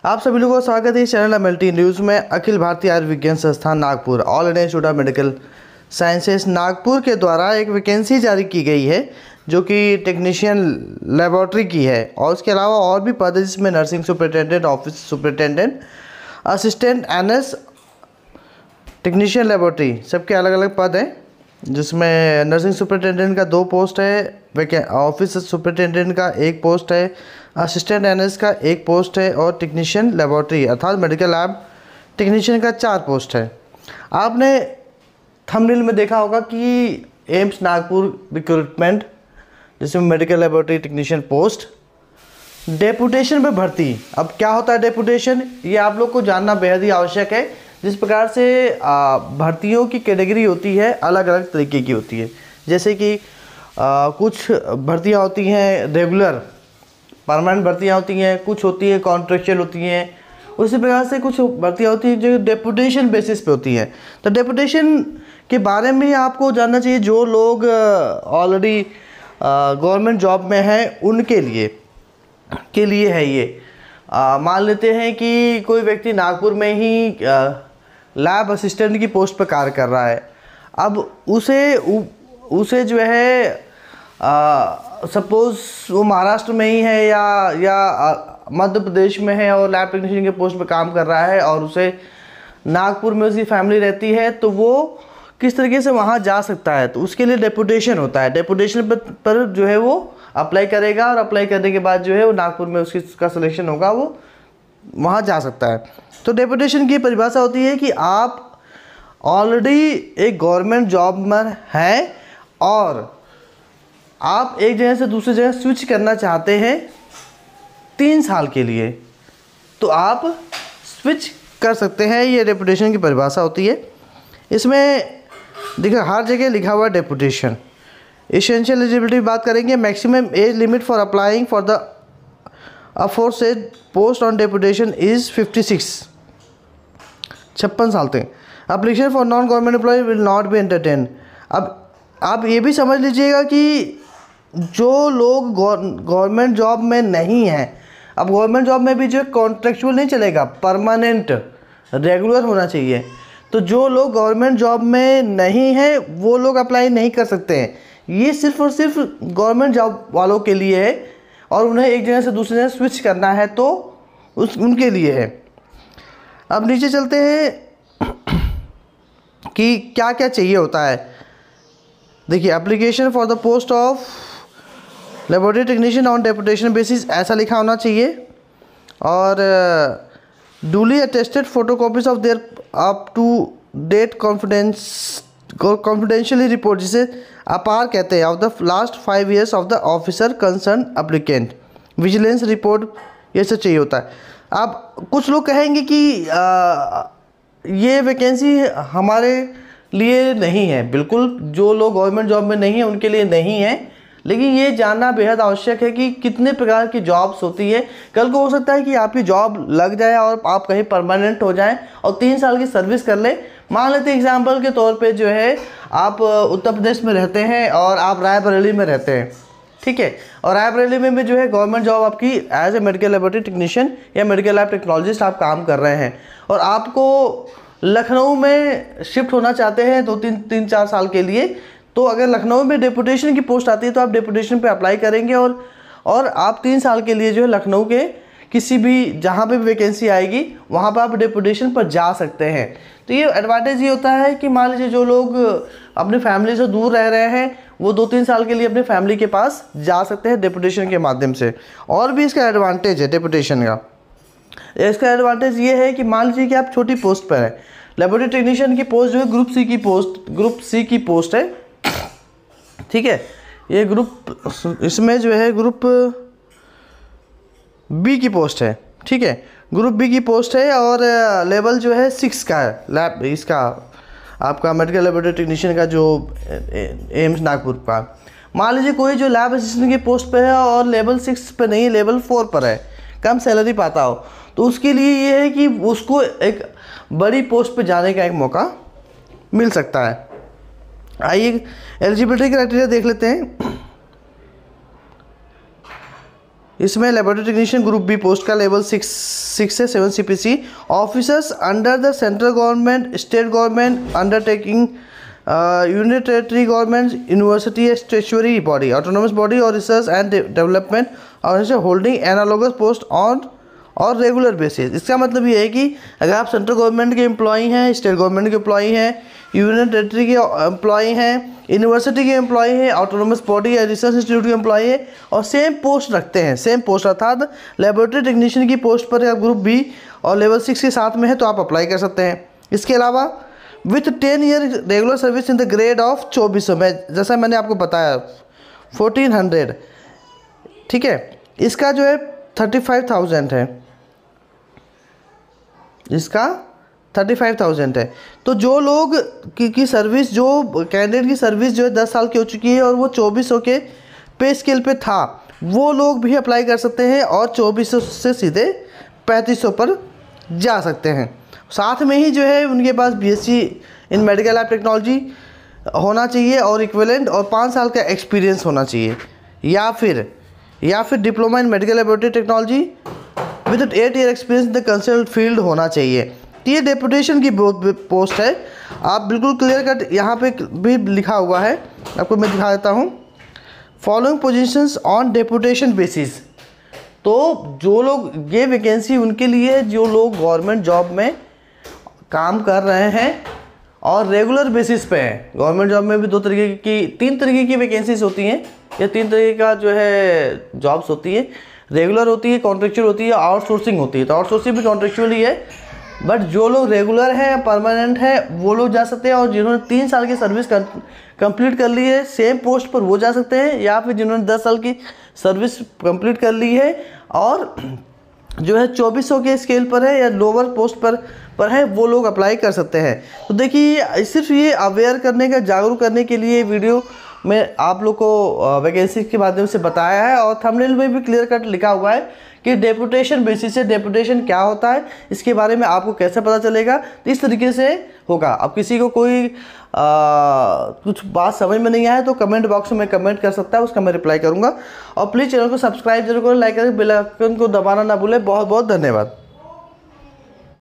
आप सभी लोगों का स्वागत है इस चैनल एमएलटी न्यूज़ में। अखिल भारतीय आयुर्विज्ञान संस्थान Nagpur all India institute of medical sciences Nagpur के द्वारा एक वैकेंसी जारी की गई है जो कि टेक्नीशियन लेबोरेटरी की है, और उसके अलावा और भी पद है जिसमें nursing superintendent, office superintendent, assistant NS, technician laboratory, सबके अलग अलग पद हैं। जिसमें नर्सिंग सुपरिटेंडेंट का 2 पोस्ट है, ऑफिस सुपरिटेंडेंट का 1 पोस्ट है, असिस्टेंट एनएस का 1 पोस्ट है और टेक्नीशियन लेबोरेटरी अर्थात मेडिकल लैब टेक्नीशियन का 4 पोस्ट है। आपने थंबनेल में देखा होगा कि एम्स नागपुर रिक्रूटमेंट, जिसमें medical laboratory technician post, deputation पे भर्ती। अब क्या होता है डेपुटेशन, ये आप लोग को जानना बेहद ही आवश्यक है। जिस प्रकार से भर्तियों की कैटेगरी होती है अलग अलग तरीके की होती है। जैसे कि कुछ भर्तियां होती हैं रेगुलर परमानेंट भर्तियां होती हैं, कुछ होती है कॉन्ट्रेक्चुअल होती हैं। उसी प्रकार से कुछ भर्तियां होती हैं जो डेपुटेशन बेसिस पे होती हैं। तो डेपुटेशन के बारे में आपको जानना चाहिए। जो लोग ऑलरेडी गवर्नमेंट जॉब में हैं उनके लिए है ये। मान लेते हैं कि कोई व्यक्ति नागपुर में ही लैब असिस्टेंट की पोस्ट पर कार्य कर रहा है। अब उसे जो है सपोज़ वो महाराष्ट्र में ही है या मध्य प्रदेश में है और लैब टेक्नीशियन के पोस्ट पर काम कर रहा है, और उसे नागपुर में उसकी फैमिली रहती है, तो वो किस तरीके से वहाँ जा सकता है। तो उसके लिए डेपुटेशन होता है। डेपुटेशन पर जो है वो अप्लाई करेगा, और अप्लाई करने के बाद जो है वो नागपुर में उसका सिलेक्शन होगा, वो वहाँ जा सकता है। तो डेपुटेशन की परिभाषा होती है कि आप ऑलरेडी एक गवर्नमेंट जॉब में हैं और आप एक जगह से दूसरी जगह स्विच करना चाहते हैं 3 साल के लिए, तो आप स्विच कर सकते हैं। ये डेपुटेशन की परिभाषा होती है। इसमें देखो हर जगह लिखा हुआ है डेपुटेशन। एसेंशियल एलिजिबिलिटी की बात करेंगे। Maximum age limit for applying for the aforesaid post on deputation is 56 साल तक। Application for non government employ will not be entertain. अब आप ये भी समझ लीजिएगा कि जो लोग गवर्नमेंट जॉब में नहीं हैं, अब गवर्नमेंट जॉब में भी जो कॉन्ट्रेक्चुअल नहीं चलेगा, परमानेंट रेगुलर होना चाहिए। तो जो लोग गवर्नमेंट जॉब में नहीं हैं वो लोग अप्लाई नहीं कर सकते हैं। ये सिर्फ और सिर्फ गवर्नमेंट जॉब वालों के लिए है, और उन्हें एक जगह से दूसरी जगह स्विच करना है तो उनके लिए है। अब नीचे चलते हैं कि क्या क्या चाहिए होता है। देखिए application for the post of laboratory technician on deputation basis ऐसा लिखा होना चाहिए, और duly attested photocopies of their up to date confidentially report, जिसे अपार कहते हैं, of the last 5 years of the officer concern applicant, vigilance report, ये सब चाहिए होता है। अब कुछ लोग कहेंगे कि ये वैकेंसी हमारे लिए नहीं है। बिल्कुल, जो लोग गवर्नमेंट जॉब में नहीं है उनके लिए नहीं है, लेकिन ये जानना बेहद आवश्यक है कि कितने प्रकार की जॉब्स होती है। कल को हो सकता है कि आपकी जॉब लग जाए और आप कहीं परमानेंट हो जाएं और 3 साल की सर्विस कर लें। मान लेते हैं एग्जाम्पल के तौर पे जो है आप उत्तर प्रदेश में रहते हैं और आप रायबरेली में रहते हैं, ठीक है, और रायबरेली में जो है गवर्नमेंट जॉब आपकी as a medical laboratory technician या मेडिकल लैब टेक्नोलॉजिस्ट आप काम कर रहे हैं, और आपको लखनऊ में शिफ्ट होना चाहते हैं 2-3-4 साल के लिए। तो अगर लखनऊ में डेपुटेशन की पोस्ट आती है तो आप डेपुटेशन पे अप्लाई करेंगे, और आप 3 साल के लिए जो है लखनऊ के किसी भी जहाँ पे भी वैकेंसी आएगी वहाँ पर आप डेपुटेशन पर जा सकते हैं। तो ये एडवांटेज ये होता है कि मान लीजिए जो लोग अपनी फैमिली से दूर रह रहे हैं वो 2-3 साल के लिए अपने फैमिली के पास जा सकते हैं डेपुटेशन के माध्यम से। और भी इसका एडवांटेज है डेपुटेशन का। इसका एडवांटेज ये है कि मान लीजिए कि आप छोटी पोस्ट पर हैं। लेबोरेटरी टेक्नीशियन की पोस्ट जो है ग्रुप सी की पोस्ट है, ठीक है। ये इसमें जो है ग्रुप बी की पोस्ट है, ठीक है, ग्रुप बी की पोस्ट है, और लेवल जो है 6 का है। लैब इसका आपका मेडिकल लेबोरेटरी टेक्नीशियन का जो एम्स नागपुर का। मान लीजिए कोई जो लैब असिस्टेंट की पोस्ट पे है और लेवल 6 पे नहीं, लेवल 4 पर है, कम सैलरी पाता हो, तो उसके लिए ये है कि उसको एक बड़ी पोस्ट पे जाने का एक मौका मिल सकता है। आइए एलिजिबिलिटी क्राइटेरिया देख लेते हैं। इसमें laboratory technician group B post का लेवल 6 से 7 CPC। Officers under the central government, state government undertaking, unitary government, university, statutory body, autonomous body और रिसर्च एंड डेवलपमेंट और होल्डिंग एनालॉगस पोस्ट ऑन और regular basis. इसका मतलब ये है कि अगर आप सेंट्रल गवर्नमेंट के एम्प्लॉई हैं, स्टेट गवर्नमेंट के एम्प्लॉई हैं, यूनियन टेरिटरी के एम्प्लॉई हैं, यूनिवर्सिटी के एम्प्लॉई हैं, ऑटोनोमस बॉडी या रिसर्च इंस्टीट्यूट के एम्प्लॉई हैं और सेम पोस्ट रखते हैं, सेम पोस्ट अर्थात लेबोरेटरी टेक्नीशियन की पोस्ट पर आप ग्रुप बी और लेवल 6 के साथ में है तो आप अप्लाई कर सकते हैं। इसके अलावा with 10 year regular service in the grade of 2400 में, जैसा मैंने आपको बताया 1400, ठीक है। इसका जो है 35,000 है, इसका 35,000 है। तो जो लोग की सर्विस, जो कैंडिडेट की सर्विस जो है 10 साल की हो चुकी है और वो 2400 के पे स्केल पे था, वो लोग भी अप्लाई कर सकते हैं और 2400 से सीधे 3500 पर जा सकते हैं। साथ में ही जो है उनके पास BSc इन मेडिकल लैब टेक्नोलॉजी होना चाहिए और इक्विवेलेंट और 5 साल का एक्सपीरियंस होना चाहिए, या फिर diploma in medical laboratory technology with 8 year experience in the concern field होना चाहिए। ये डेपुटेशन की पोस्ट है, आप बिल्कुल क्लियर कट यहाँ पे भी लिखा हुआ है, आपको मैं दिखा देता हूँ। Following positions on deputation basis. तो जो लोग, ये वैकेंसी उनके लिए है जो लोग गवर्नमेंट जॉब में काम कर रहे हैं और रेगुलर बेसिस पे हैं। गवर्नमेंट जॉब में भी 3 तरीके की वैकेंसीज होती हैं, या 3 तरीके का जो है जॉब्स होती है। रेगुलर होती है, कॉन्ट्रेक्चुअल होती है, आउटसोर्सिंग होती है। तो आउटसोर्सिंग भी कॉन्ट्रेक्चुअल ही है, बट जो लोग रेगुलर हैं, परमानेंट है, वो लोग जा सकते हैं। और जिन्होंने 3 साल की सर्विस कंप्लीट कर ली है सेम पोस्ट पर, वो जा सकते हैं। या फिर जिन्होंने 10 साल की सर्विस कंप्लीट कर ली है और जो है 2400 के स्केल पर है या लोअर पोस्ट पर है, वो लोग अप्लाई कर सकते हैं। तो देखिए, सिर्फ ये अवेयर करने का, जागरूक करने के लिए वीडियो में आप लोग को वैकेंसी के माध्यम से बताया है। और थंबनेल में भी क्लियर कट लिखा हुआ है कि डेपुटेशन बेसिस से, डेपुटेशन क्या होता है, इसके बारे में आपको कैसे पता चलेगा। तो इस तरीके से होगा। अब किसी को कोई कुछ बात समझ में नहीं आया तो कमेंट बॉक्स में कमेंट कर सकता है, उसका मैं रिप्लाई करूंगा। और प्लीज़ चैनल को सब्सक्राइब जरूर करें, लाइक करें, बेल आइकन को दबाना ना भूलें। बहुत बहुत धन्यवाद।